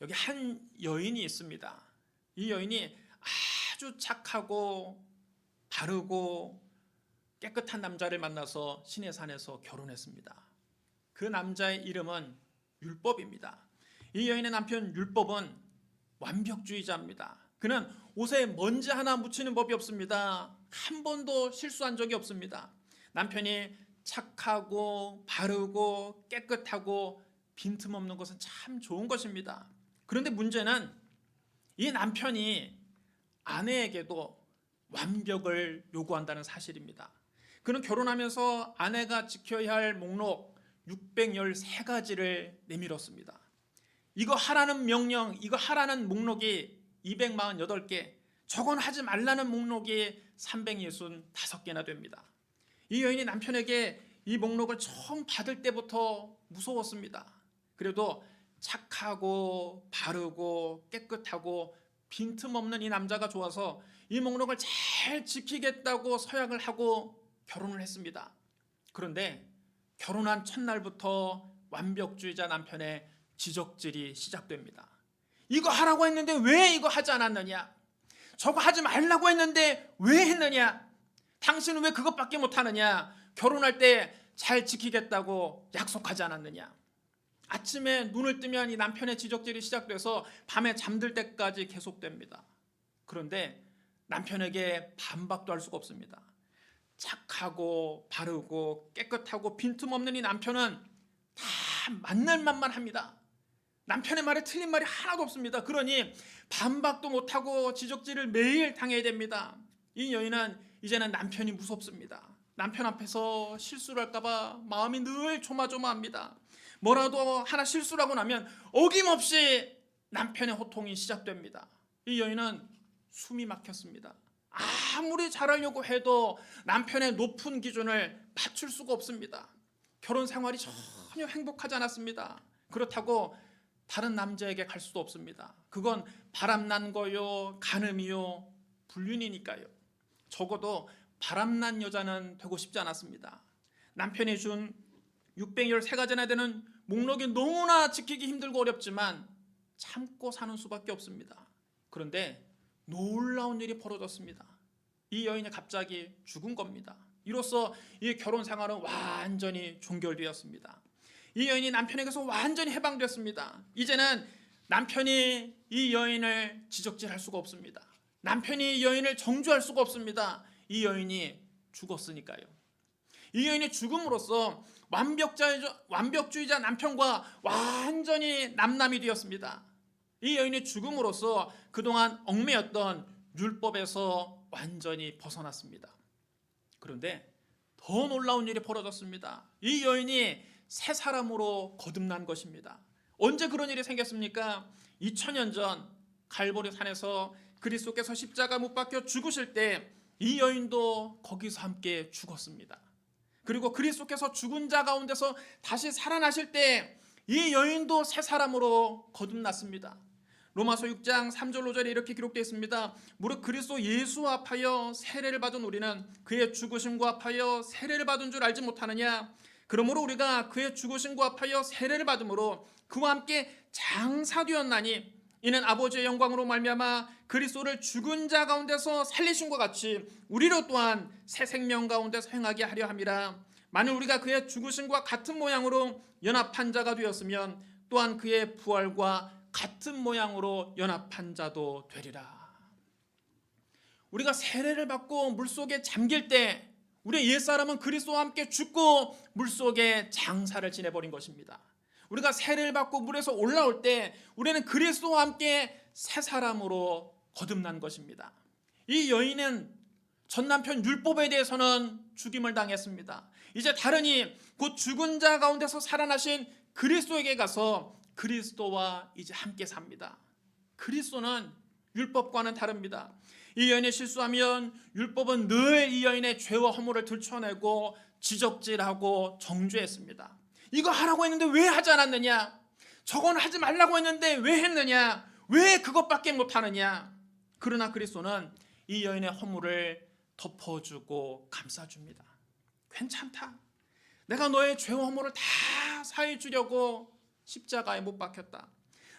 여기 한 여인이 있습니다. 이 여인이 아주 착하고 바르고 깨끗한 남자를 만나서 시내 산에서 결혼했습니다. 그 남자의 이름은 율법입니다. 이 여인의 남편 율법은 완벽주의자입니다. 그는 옷에 먼지 하나 묻히는 법이 없습니다. 한 번도 실수한 적이 없습니다. 남편이 착하고 바르고 깨끗하고 빈틈없는 것은 참 좋은 것입니다. 그런데 문제는 이 남편이 아내에게도 완벽을 요구한다는 사실입니다. 그는 결혼하면서 아내가 지켜야 할 목록 613가지를 내밀었습니다. 이거 하라는 명령, 이거 하라는 목록이 248개, 저건 하지 말라는 목록이 365개나 됩니다. 이 여인이 남편에게 이 목록을 처음 받을 때부터 무서웠습니다. 그래도 착하고 바르고 깨끗하고 빈틈없는 이 남자가 좋아서 이 목록을 잘 지키겠다고 서약을 하고 결혼을 했습니다. 그런데 결혼한 첫날부터 완벽주의자 남편의 지적질이 시작됩니다. 이거 하라고 했는데 왜 이거 하지 않았느냐? 저거 하지 말라고 했는데 왜 했느냐? 당신은 왜 그것밖에 못하느냐? 결혼할 때 잘 지키겠다고 약속하지 않았느냐? 아침에 눈을 뜨면 이 남편의 지적질이 시작돼서 밤에 잠들 때까지 계속됩니다. 그런데 남편에게 반박도 할 수가 없습니다. 착하고 바르고 깨끗하고 빈틈없는 이 남편은 다 맞는 말만 합니다. 남편의 말에 틀린 말이 하나도 없습니다. 그러니 반박도 못하고 지적질을 매일 당해야 됩니다. 이 여인은 이제는 남편이 무섭습니다. 남편 앞에서 실수를 할까봐 마음이 늘 조마조마합니다. 뭐라도 하나 실수를 하고 나면 어김없이 남편의 호통이 시작됩니다. 이 여인은 숨이 막혔습니다. 아무리 잘하려고 해도 남편의 높은 기준을 맞출 수가 없습니다. 결혼 생활이 전혀 행복하지 않았습니다. 그렇다고 다른 남자에게 갈 수도 없습니다. 그건 바람난 거요, 간음이요, 불륜이니까요. 적어도 바람난 여자는 되고 싶지 않았습니다. 남편이 준 613가지나 되는 목록이 너무나 지키기 힘들고 어렵지만 참고 사는 수밖에 없습니다. 그런데 놀라운 일이 벌어졌습니다. 이 여인이 갑자기 죽은 겁니다. 이로써 이 결혼 생활은 완전히 종결되었습니다. 이 여인이 남편에게서 완전히 해방됐습니다. 이제는 남편이 이 여인을 지적질할 수가 없습니다. 남편이 이 여인을 정죄할 수가 없습니다. 이 여인이 죽었으니까요. 이 여인이 죽음으로써 완벽주의자 남편과 완전히 남남이 되었습니다. 이 여인이 죽음으로써 그동안 얽매였던 율법에서 완전히 벗어났습니다. 그런데 더 놀라운 일이 벌어졌습니다. 이 여인이 새 사람으로 거듭난 것입니다. 언제 그런 일이 생겼습니까? 2000년 전 갈보리 산에서 그리스도께서 십자가 못 박혀 죽으실 때 이 여인도 거기서 함께 죽었습니다. 그리고 그리스도께서 죽은 자 가운데서 다시 살아나실 때 이 여인도 새 사람으로 거듭났습니다. 로마서 6장 3절 5절에 이렇게 기록되어 있습니다. 무릇 그리스도 예수 합하여 세례를 받은 우리는 그의 죽으심과 합하여 세례를 받은 줄 알지 못하느냐? 그러므로 우리가 그의 죽으심과 합하여 세례를 받음으로 그와 함께 장사되었나니 이는 아버지의 영광으로 말미암아 그리스도를 죽은 자 가운데서 살리심과 같이 우리로 또한 새 생명 가운데서 행하게 하려 함이라. 만일 우리가 그의 죽으심과 같은 모양으로 연합한 자가 되었으면 또한 그의 부활과 같은 모양으로 연합한 자도 되리라. 우리가 세례를 받고 물속에 잠길 때 우리의 옛사람은 그리스도와 함께 죽고 물속에 장사를 지내버린 것입니다. 우리가 세례를 받고 물에서 올라올 때 우리는 그리스도와 함께 새 사람으로 거듭난 것입니다. 이 여인은 전 남편 율법에 대해서는 죽임을 당했습니다. 이제 다르니 곧 죽은 자 가운데서 살아나신 그리스도에게 가서 그리스도와 이제 함께 삽니다. 그리스도는 율법과는 다릅니다. 이 여인이 실수하면 율법은 늘 이 여인의 죄와 허물을 들춰내고 지적질하고 정죄했습니다. 이거 하라고 했는데 왜 하지 않았느냐? 저건 하지 말라고 했는데 왜 했느냐? 왜 그것밖에 못하느냐? 그러나 그리스도는 이 여인의 허물을 덮어주고 감싸줍니다. 괜찮다. 내가 너의 죄와 허물을 다 사해 주려고 십자가에 못 박혔다.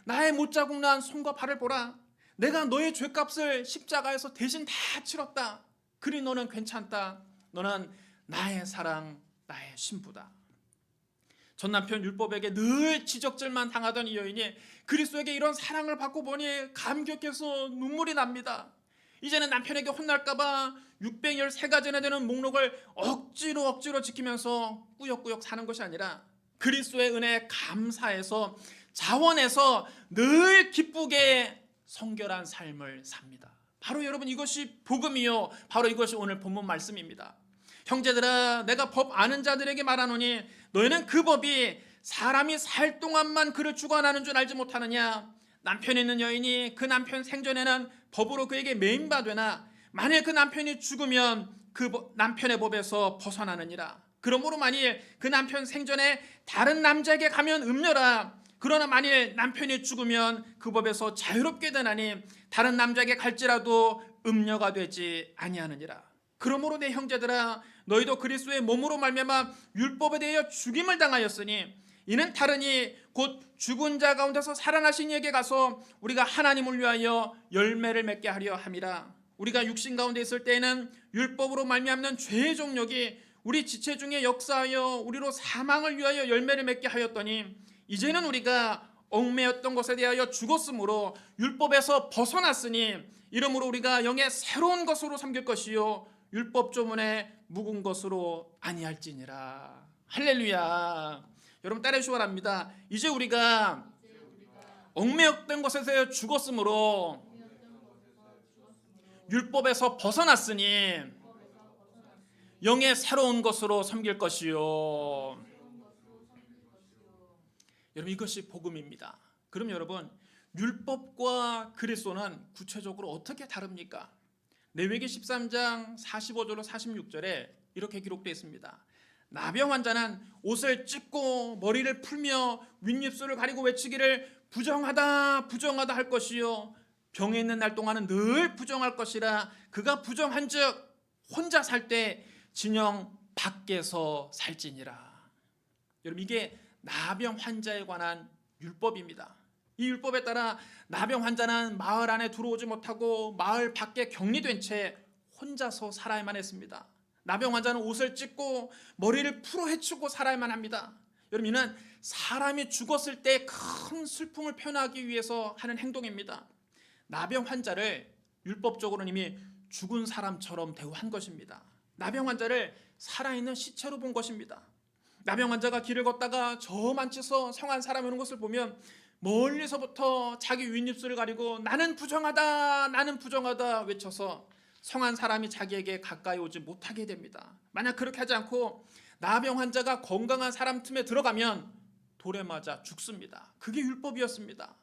나의 못자국난 손과 발을 보라. 내가 너의 죄값을 십자가에서 대신 다 치렀다. 그리 너는 괜찮다. 너는 나의 사랑, 나의 신부다. 전 남편 율법에게 늘 지적질만 당하던 이 여인이 그리스도에게 이런 사랑을 받고 보니 감격해서 눈물이 납니다. 이제는 남편에게 혼날까봐 613가지나 되는 목록을 억지로 지키면서 꾸역꾸역 사는 것이 아니라 그리스도의 은혜에 감사해서 자원해서 늘 기쁘게 성결한 삶을 삽니다. 바로 여러분 이것이 복음이요, 바로 이것이 오늘 본문 말씀입니다. 형제들아, 내가 법 아는 자들에게 말하노니 너희는 그 법이 사람이 살 동안만 그를 주관하는 줄 알지 못하느냐. 남편 있는 여인이 그 남편 생전에는 법으로 그에게 매인바 되나 만일 그 남편이 죽으면 그 남편의 법에서 벗어나느니라. 그러므로 만일 그 남편 생전에 다른 남자에게 가면 음녀라. 그러나 만일 남편이 죽으면 그 법에서 자유롭게 되나니 다른 남자에게 갈지라도 음녀가 되지 아니하느니라. 그러므로 내 형제들아, 너희도 그리스도의 몸으로 말미암아 율법에 대하여 죽임을 당하였으니 이는 다르니 곧 죽은 자 가운데서 살아나신 이에게 가서 우리가 하나님을 위하여 열매를 맺게 하려 함이라. 우리가 육신 가운데 있을 때에는 율법으로 말미암는 죄의 종력이 우리 지체 중에 역사하여 우리로 사망을 위하여 열매를 맺게 하였더니 이제는 우리가 얽매였던 것에 대하여 죽었으므로 율법에서 벗어났으니 이러므로 우리가 영의 새로운 것으로 섬길 것이요 율법 조문에 묵은 것으로 아니할지니라. 할렐루야. 여러분 따라해 주시기 바랍니다. 이제 우리가 얽매였던 것에 대하여 죽었으므로 율법에서 벗어났으니 영의 새로운 것으로 섬길 것이요. 여러분 이것이 복음입니다. 그럼 여러분 율법과 그리스도는 구체적으로 어떻게 다릅니까? 레위기 13장 45절로 46절에 이렇게 기록되어 있습니다. 나병 환자는 옷을 찢고 머리를 풀며 윗입술을 가리고 외치기를 부정하다 부정하다 할 것이요 병에 있는 날 동안은 늘 부정할 것이라. 그가 부정한즉 혼자 살 때 진영 밖에서 살지니라. 여러분 이게 나병 환자에 관한 율법입니다. 이 율법에 따라 나병 환자는 마을 안에 들어오지 못하고 마을 밖에 격리된 채 혼자서 살아야만 했습니다. 나병 환자는 옷을 찢고 머리를 풀어 헤치고 살아야만 합니다. 여러분 이는 사람이 죽었을 때 큰 슬픔을 표현하기 위해서 하는 행동입니다. 나병 환자를 율법적으로는 이미 죽은 사람처럼 대우한 것입니다. 나병 환자를 살아있는 시체로 본 것입니다. 나병 환자가 길을 걷다가 저 만치서 성한 사람이 오는 것을 보면 멀리서부터 자기 윗입술을 가리고 나는 부정하다 외쳐서 성한 사람이 자기에게 가까이 오지 못하게 됩니다. 만약 그렇게 하지 않고 나병 환자가 건강한 사람 틈에 들어가면 돌에 맞아 죽습니다. 그게 율법이었습니다.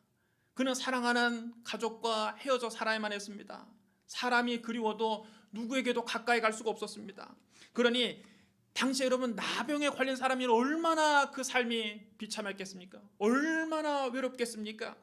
그는 사랑하는 가족과 헤어져 살아야만 했습니다. 사람이 그리워도 누구에게도 가까이 갈 수가 없었습니다. 그러니 당시에 여러분 나병에 걸린 사람이 얼마나 그 삶이 비참했겠습니까? 얼마나 외롭겠습니까?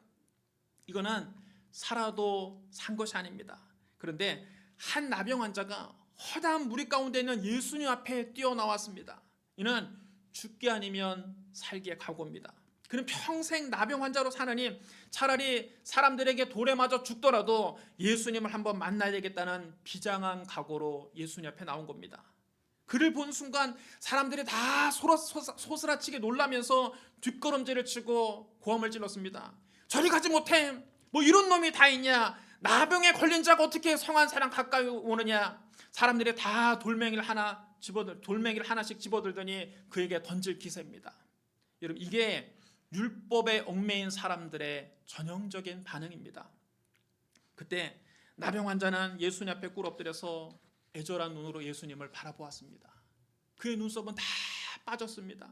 이거는 살아도 산 것이 아닙니다. 그런데 한 나병 환자가 허다한 무리 가운데 있는 예수님 앞에 뛰어나왔습니다. 이는 죽기 아니면 살기의 각오입니다. 그는 평생 나병 환자로 사느니 차라리 사람들에게 돌에 맞아 죽더라도 예수님을 한번 만나야 되겠다는 비장한 각오로 예수님 앞에 나온 겁니다. 그를 본 순간 사람들이 다 소스라치게 놀라면서 뒷걸음질을 치고 고함을 질렀습니다. 저리 가지 못해. 뭐 이런 놈이 다 있냐. 나병에 걸린 자가 어떻게 성한 사람 가까이 오느냐. 사람들이 다 돌멩이를 하나씩 집어들더니 그에게 던질 기세입니다. 여러분 이게 율법에 얽매인 사람들의 전형적인 반응입니다. 그때 나병 환자는 예수님 앞에 꿇 엎드려서 애절한 눈으로 예수님을 바라보았습니다. 그의 눈썹은 다 빠졌습니다.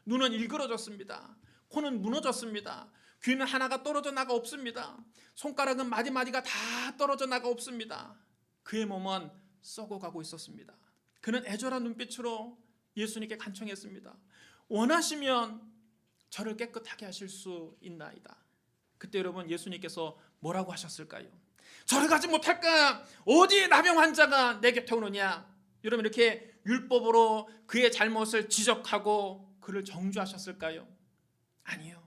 눈은 일그러졌습니다. 코는 무너졌습니다. 귀는 하나가 떨어져 나가 없습니다. 손가락은 마디마디가 다 떨어져 나가 없습니다. 그의 몸은 썩어가고 있었습니다. 그는 애절한 눈빛으로 예수님께 간청했습니다. 원하시면 저를 깨끗하게 하실 수 있나이다. 그때 여러분 예수님께서 뭐라고 하셨을까요? 저를 가지 못할까? 어디 나병 환자가 내 곁에 오느냐? 여러분 이렇게 율법으로 그의 잘못을 지적하고 그를 정죄하셨을까요? 아니요.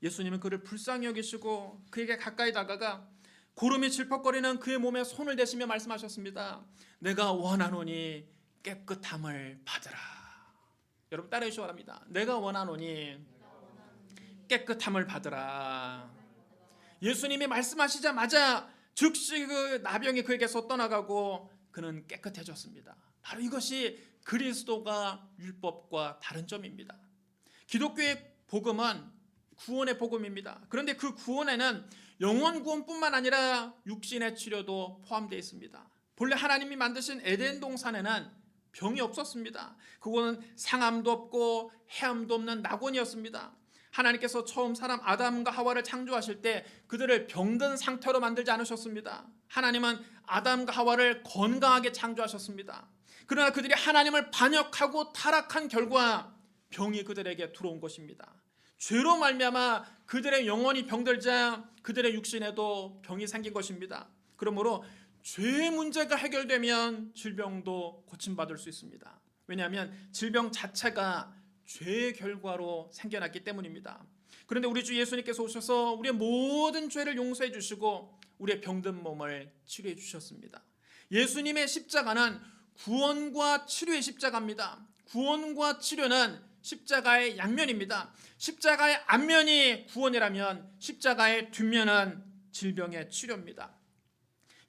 예수님은 그를 불쌍히 여기시고 그에게 가까이 다가가 고름이 질퍽거리는 그의 몸에 손을 대시며 말씀하셨습니다. 내가 원하노니 깨끗함을 받으라. 여러분 따라해 주시기 바랍니다. 내가 원하노니 깨끗함을 받으라. 예수님이 말씀하시자마자 즉시 그 나병이 그에게서 떠나가고 그는 깨끗해졌습니다. 바로 이것이 그리스도가 율법과 다른 점입니다. 기독교의 복음은 구원의 복음입니다. 그런데 그 구원에는 영원 구원뿐만 아니라 육신의 치료도 포함되어 있습니다. 본래 하나님이 만드신 에덴 동산에는 병이 없었습니다. 그거는 상함도 없고 해함도 없는 낙원이었습니다. 하나님께서 처음 사람 아담과 하와를 창조하실 때 그들을 병든 상태로 만들지 않으셨습니다. 하나님은 아담과 하와를 건강하게 창조하셨습니다. 그러나 그들이 하나님을 반역하고 타락한 결과 병이 그들에게 들어온 것입니다. 죄로 말미암아 그들의 영혼이 병들자 그들의 육신에도 병이 생긴 것입니다. 그러므로 죄의 문제가 해결되면 질병도 고침받을 수 있습니다. 왜냐하면 질병 자체가 죄의 결과로 생겨났기 때문입니다. 그런데 우리 주 예수님께서 오셔서 우리의 모든 죄를 용서해 주시고 우리의 병든 몸을 치료해 주셨습니다. 예수님의 십자가는 구원과 치료의 십자가입니다. 구원과 치료는 십자가의 양면입니다. 십자가의 앞면이 구원이라면 십자가의 뒷면은 질병의 치료입니다.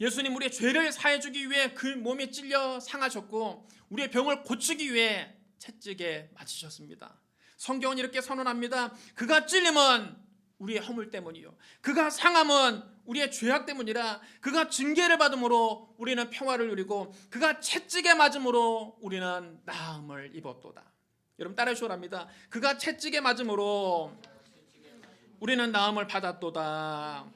예수님 우리의 죄를 사해주기 위해 그 몸이 찔려 상하셨고 우리의 병을 고치기 위해 채찍에 맞으셨습니다. 성경은 이렇게 선언합니다. 그가 찔림은 우리의 허물 때문이요 그가 상함은 우리의 죄악 때문이라. 그가 징계를 받음으로 우리는 평화를 누리고 그가 채찍에 맞음으로 우리는 나음을 입었도다. 여러분 따라해 주시랍니다. 그가 채찍에 맞음으로 우리는 나음을 받았도다.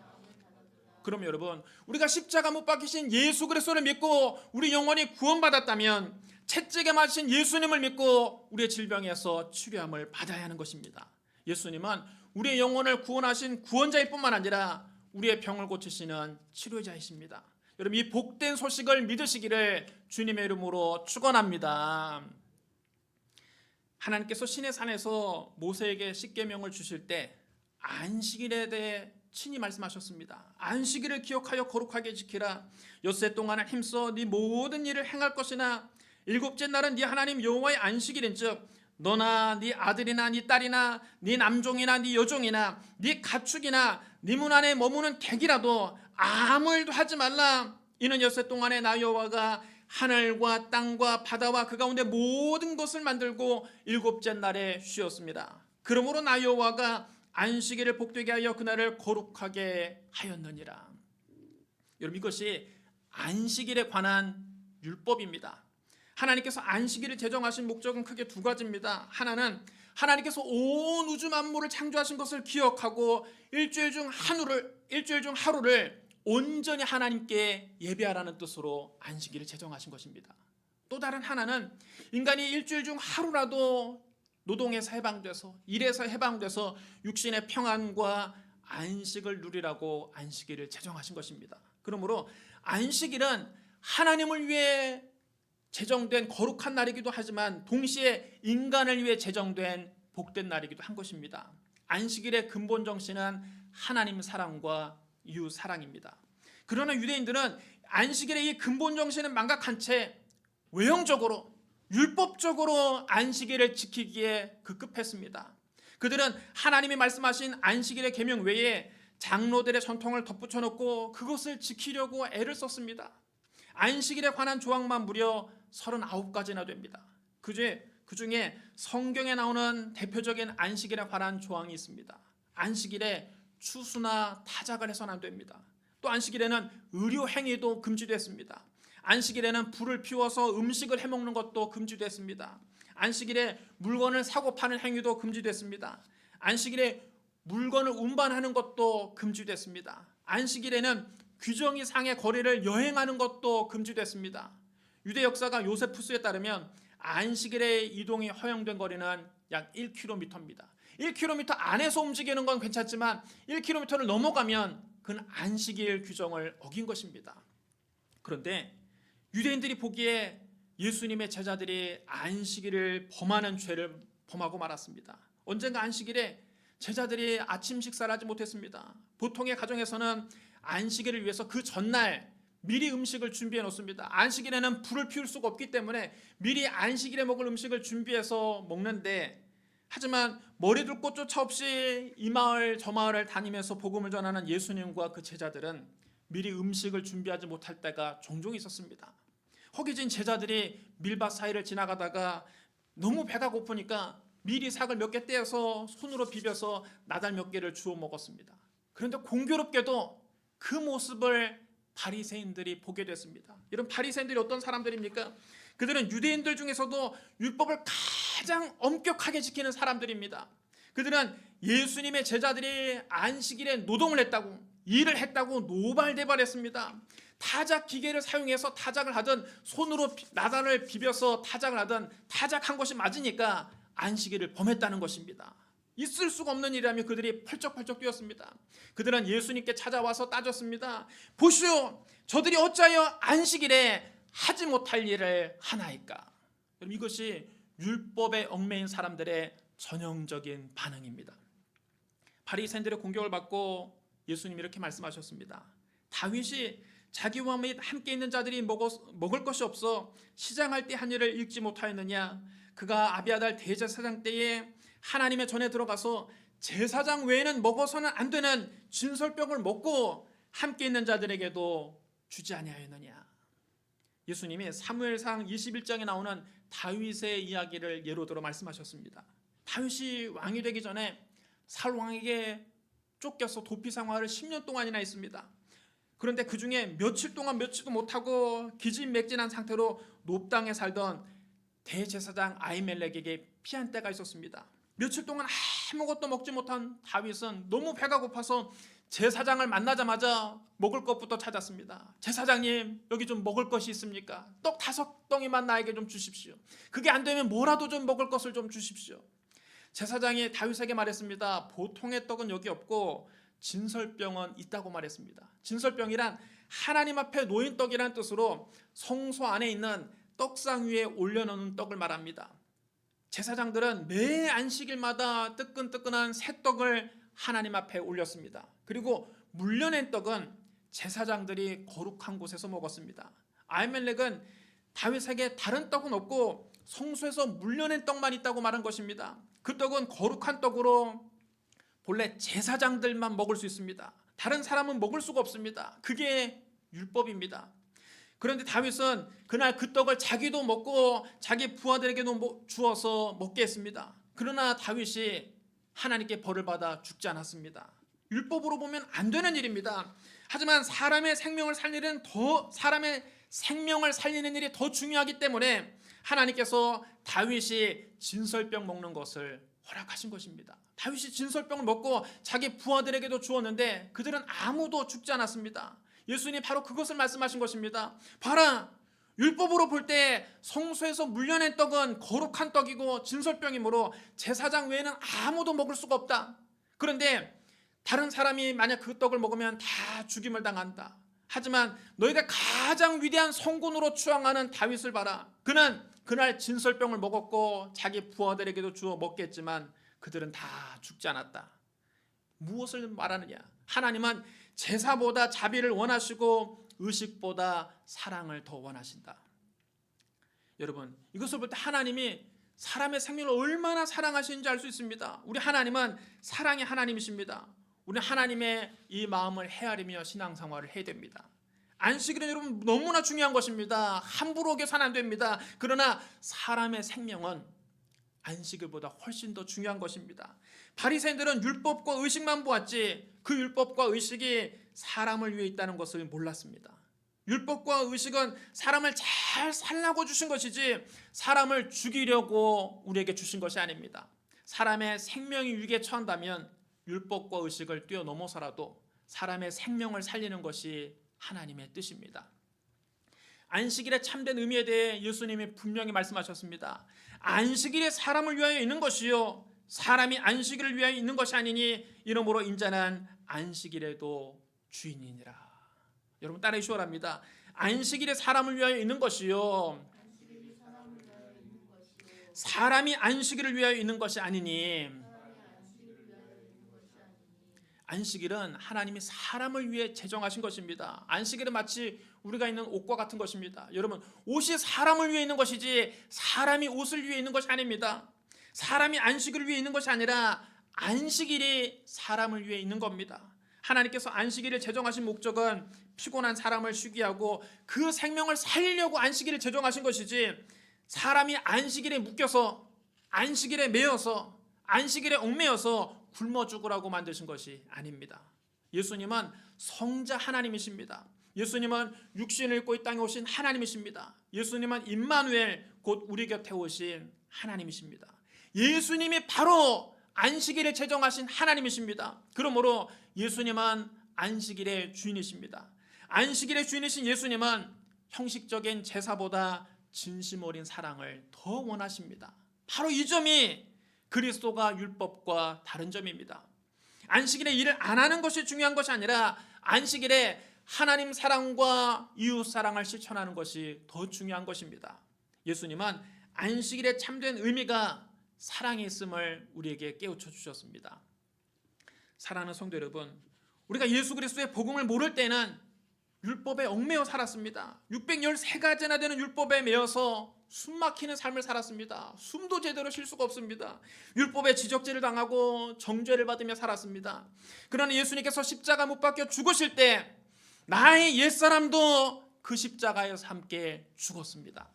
그럼 여러분 우리가 십자가 못 박히신 예수 그리스도를 믿고 우리 영혼이 구원받았다면 채찍에 맞으신 예수님을 믿고 우리의 질병에서 치료함을 받아야 하는 것입니다. 예수님은 우리의 영혼을 구원하신 구원자일 뿐만 아니라 우리의 병을 고치시는 치료자이십니다. 여러분 이 복된 소식을 믿으시기를 주님의 이름으로 축원합니다. 하나님께서 시내산에서 모세에게 십계명을 주실 때 안식일에 대해 친히 말씀하셨습니다. 안식일을 기억하여 거룩하게 지키라. 엿새 동안은 힘써 네 모든 일을 행할 것이나 일곱째 날은 네 하나님 여호와의 안식일인즉 너나 네 아들이나 네 딸이나 네 남종이나 네 여종이나 네 가축이나 네 문 안에 머무는 객이라도 아무 일도 하지 말라. 이는 엿새 동안에 나 여호와가 하늘과 땅과 바다와 그 가운데 모든 것을 만들고 일곱째 날에 쉬었습니다. 그러므로 나 여호와가 안식일을 복되게 하여 그날을 거룩하게 하였느니라. 여러분 이것이 안식일에 관한 율법입니다. 하나님께서 안식일을 제정하신 목적은 크게 두 가지입니다. 하나는 하나님께서 온 우주 만물을 창조하신 것을 기억하고 일주일 중 하루를 온전히 하나님께 예배하라는 뜻으로 안식일을 제정하신 것입니다. 또 다른 하나는 인간이 일주일 중 하루라도 노동에서 해방돼서 일에서 해방돼서 육신의 평안과 안식을 누리라고 안식일을 제정하신 것입니다. 그러므로 안식일은 하나님을 위해 제정된 거룩한 날이기도 하지만 동시에 인간을 위해 제정된 복된 날이기도 한 것입니다. 안식일의 근본 정신은 하나님 사랑과 이웃 사랑입니다. 그러나 유대인들은 안식일의 이 근본 정신을 망각한 채 외형적으로 율법적으로 안식일을 지키기에 급급했습니다. 그들은 하나님이 말씀하신 안식일의 계명 외에 장로들의 전통을 덧붙여 놓고 그것을 지키려고 애를 썼습니다. 안식일에 관한 조항만 무려 39가지나 됩니다. 그 중에 성경에 나오는 대표적인 안식일에 관한 조항이 있습니다. 안식일에 추수나 타작을 해서는 안 됩니다. 또 안식일에는 의료 행위도 금지됐습니다. 안식일에는 불을 피워서 음식을 해먹는 것도 금지됐습니다. 안식일에 물건을 사고 파는 행위도 금지됐습니다. 안식일에 물건을 운반하는 것도 금지됐습니다. 안식일에는 규정이상의 거리를 여행하는 것도 금지됐습니다. 유대 역사가 요세푸스에 따르면 안식일의 이동이 허용된 거리는 약 1km입니다. 1km 안에서 움직이는 건 괜찮지만 1km를 넘어가면 그건 안식일 규정을 어긴 것입니다. 그런데 유대인들이 보기에 예수님의 제자들이 안식일을 범하는 죄를 범하고 말았습니다. 언젠가 안식일에 제자들이 아침 식사를 하지 못했습니다. 보통의 가정에서는 안식일을 위해서 그 전날 미리 음식을 준비해 놓습니다. 안식일에는 불을 피울 수가 없기 때문에 미리 안식일에 먹을 음식을 준비해서 먹는데, 하지만 머리둘 곳조차 없이 이 마을 저 마을을 다니면서 복음을 전하는 예수님과 그 제자들은 미리 음식을 준비하지 못할 때가 종종 있었습니다. 허기진 제자들이 밀밭 사이를 지나가다가 너무 배가 고프니까 미리 삭을 몇 개 떼어서 손으로 비벼서 나달 몇 개를 주워 먹었습니다. 그런데 공교롭게도 그 모습을 바리새인들이 보게 됐습니다. 이런 바리새인들이 어떤 사람들입니까? 그들은 유대인들 중에서도 율법을 가장 엄격하게 지키는 사람들입니다. 그들은 예수님의 제자들이 안식일에 노동을 했다고, 일을 했다고 노발대발했습니다. 타작 기계를 사용해서 타작을 하든 손으로 나달을 비벼서 타작을 하든 타작한 것이 맞으니까 안식일을 범했다는 것입니다. 있을 수가 없는 일이라며 그들이 펄쩍펄쩍 뛰었습니다. 그들은 예수님께 찾아와서 따졌습니다. 보시오, 저들이 어찌하여 안식일에 하지 못할 일을 하나이까? 이것이 율법에 얽매인 사람들의 전형적인 반응입니다. 바리새인들의 공격을 받고 예수님이 이렇게 말씀하셨습니다. 다윗이 자기와 함께 있는 자들이 먹을 것이 없어 시장할 때 한 일을 읽지 못하였느냐? 그가 아비아달 대제사장 때에 하나님의 전에 들어가서 제사장 외에는 먹어서는 안 되는 진설병을 먹고 함께 있는 자들에게도 주지 아니하였느냐? 예수님이 사무엘상 21장에 나오는 다윗의 이야기를 예로 들어 말씀하셨습니다. 다윗이 왕이 되기 전에 사울 왕에게 쫓겨서 도피 생활을 10년 동안이나 했습니다. 그런데 그 중에 며칠 동안 며칠도 못하고 기진맥진한 상태로 놉당에 살던 대제사장 아히멜렉에게 피한 때가 있었습니다. 며칠 동안 아무것도 먹지 못한 다윗은 너무 배가 고파서 제사장을 만나자마자 먹을 것부터 찾았습니다. 제사장님, 여기 좀 먹을 것이 있습니까? 떡 5덩이만 나에게 좀 주십시오. 그게 안 되면 뭐라도 좀 먹을 것을 좀 주십시오. 제사장이 다윗에게 말했습니다. 보통의 떡은 여기 없고 진설병은 있다고 말했습니다. 진설병이란 하나님 앞에 놓인 떡이라는 뜻으로 성소 안에 있는 떡상 위에 올려놓는 떡을 말합니다. 제사장들은 매 안식일마다 뜨끈뜨끈한 새 떡을 하나님 앞에 올렸습니다. 그리고 물려낸 떡은 제사장들이 거룩한 곳에서 먹었습니다. 아히멜렉은 다윗에게 다른 떡은 없고 성소에서 물려낸 떡만 있다고 말한 것입니다. 그 떡은 거룩한 떡으로 본래 제사장들만 먹을 수 있습니다. 다른 사람은 먹을 수가 없습니다. 그게 율법입니다. 그런데 다윗은 그날 그 떡을 자기도 먹고 자기 부하들에게도 주어서 먹게 했습니다. 그러나 다윗이 하나님께 벌을 받아 죽지 않았습니다. 율법으로 보면 안 되는 일입니다. 하지만 사람의 생명을 살리는 일이 더 중요하기 때문에 하나님께서 다윗이 진설병 먹는 것을 허락하신 것입니다. 다윗이 진설병을 먹고 자기 부하들에게도 주었는데 그들은 아무도 죽지 않았습니다. 예수님이 바로 그것을 말씀하신 것입니다. 봐라, 율법으로 볼 때 성소에서 물려낸 떡은 거룩한 떡이고 진설병이므로 제사장 외에는 아무도 먹을 수가 없다. 그런데 다른 사람이 만약 그 떡을 먹으면 다 죽임을 당한다. 하지만 너희가 가장 위대한 성군으로 추앙하는 다윗을 봐라. 그는 그날 진설병을 먹었고 자기 부하들에게도 주어 먹겠지만 그들은 다 죽지 않았다. 무엇을 말하느냐? 하나님은 제사보다 자비를 원하시고 의식보다 사랑을 더 원하신다. 여러분, 이것을 볼 때 하나님이 사람의 생명을 얼마나 사랑하시는지 알 수 있습니다. 우리 하나님은 사랑의 하나님이십니다. 우리 하나님의 이 마음을 헤아리며 신앙생활을 해야 됩니다. 안식일은 여러분 너무나 중요한 것입니다. 함부로 어겨서는 안 됩니다. 그러나 사람의 생명은 안식일보다 훨씬 더 중요한 것입니다. 바리새인들은 율법과 의식만 보았지 그 율법과 의식이 사람을 위해 있다는 것을 몰랐습니다. 율법과 의식은 사람을 잘 살라고 주신 것이지 사람을 죽이려고 우리에게 주신 것이 아닙니다. 사람의 생명이 위기에 처한다면 율법과 의식을 뛰어넘어서라도 사람의 생명을 살리는 것이 하나님의 뜻입니다. 안식일의 참된 의미에 대해 예수님이 분명히 말씀하셨습니다. 안식일이 사람을 위하여 있는 것이요 사람이 안식일을 위하여 있는 것이 아니니 이러므로 인자는 안식일에도 주인이니라. 여러분 따라해 주시랍니다. 안식일이 사람을 위하여 있는 것이요 사람이 안식일을 위하여 있는 것이 아니니 안식일은 하나님이 사람을 위해 제정하신 것입니다. 안식일은 마치 우리가 있는 옷과 같은 것입니다. 여러분, 옷이 사람을 위해 있는 것이지 사람이 옷을 위해 있는 것이 아닙니다. 사람이 안식일을 위해 있는 것이 아니라 안식일이 사람을 위해 있는 겁니다. 하나님께서 안식일을 제정하신 목적은 피곤한 사람을 쉬게 하고 그 생명을 살리려고 안식일을 제정하신 것이지, 사람이 안식일에 묶여서, 안식일에 매여서, 안식일에 얽매여서 굶어 죽으라고 만드신 것이 아닙니다. 예수님은 성자 하나님이십니다. 예수님은 육신을 입고 이 땅에 오신 하나님이십니다. 예수님은 임마누엘, 곧 우리 곁에 오신 하나님이십니다. 예수님이 바로 안식일을 제정하신 하나님이십니다. 그러므로 예수님은 안식일의 주인이십니다. 안식일의 주인이신 예수님은 형식적인 제사보다 진심 어린 사랑을 더 원하십니다. 바로 이 점이 그리스도가 율법과 다른 점입니다. 안식일에 일을 안 하는 것이 중요한 것이 아니라 안식일에 하나님 사랑과 이웃 사랑을 실천하는 것이 더 중요한 것입니다. 예수님은 안식일의 참된 의미가 사랑에 있음을 우리에게 깨우쳐 주셨습니다. 사랑하는 성도 여러분, 우리가 예수 그리스도의 복음을 모를 때는 율법에 얽매여 살았습니다. 613가지나 되는 율법에 매여서 숨막히는 삶을 살았습니다. 숨도 제대로 쉴 수가 없습니다. 율법에 지적질을 당하고 정죄를 받으며 살았습니다. 그러나 예수님께서 십자가 못 박혀 죽으실 때 나의 옛사람도 그 십자가에서 함께 죽었습니다.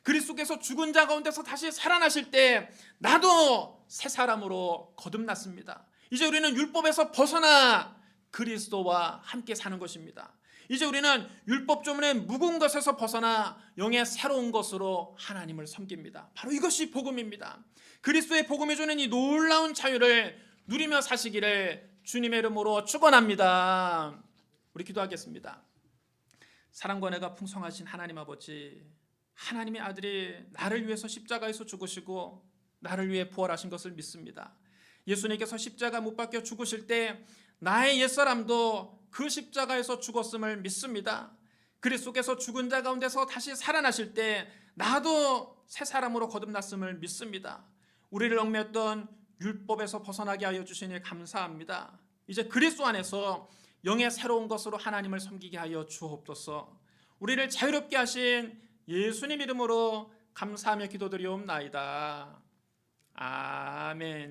그리스도께서 죽은 자 가운데서 다시 살아나실 때 나도 새 사람으로 거듭났습니다. 이제 우리는 율법에서 벗어나 그리스도와 함께 사는 것입니다. 이제 우리는 율법 조문의 묵은 것에서 벗어나 영의 새로운 것으로 하나님을 섬깁니다. 바로 이것이 복음입니다. 그리스도의 복음이 주는 이 놀라운 자유를 누리며 사시기를 주님의 이름으로 축원합니다. 우리 기도하겠습니다. 사랑과 은혜가 풍성하신 하나님 아버지, 하나님의 아들이 나를 위해서 십자가에서 죽으시고 나를 위해 부활하신 것을 믿습니다. 예수님께서 십자가 못 박혀 죽으실 때 나의 옛사람도 그 십자가에서 죽었음을 믿습니다. 그리스도께서 죽은 자 가운데서 다시 살아나실 때 나도 새 사람으로 거듭났음을 믿습니다. 우리를 얽매였던 율법에서 벗어나게 하여 주시니 감사합니다. 이제 그리스도 안에서 영의 새로운 것으로 하나님을 섬기게 하여 주옵소서. 우리를 자유롭게 하신 예수님 이름으로 감사하며 기도드리옵나이다. 아멘.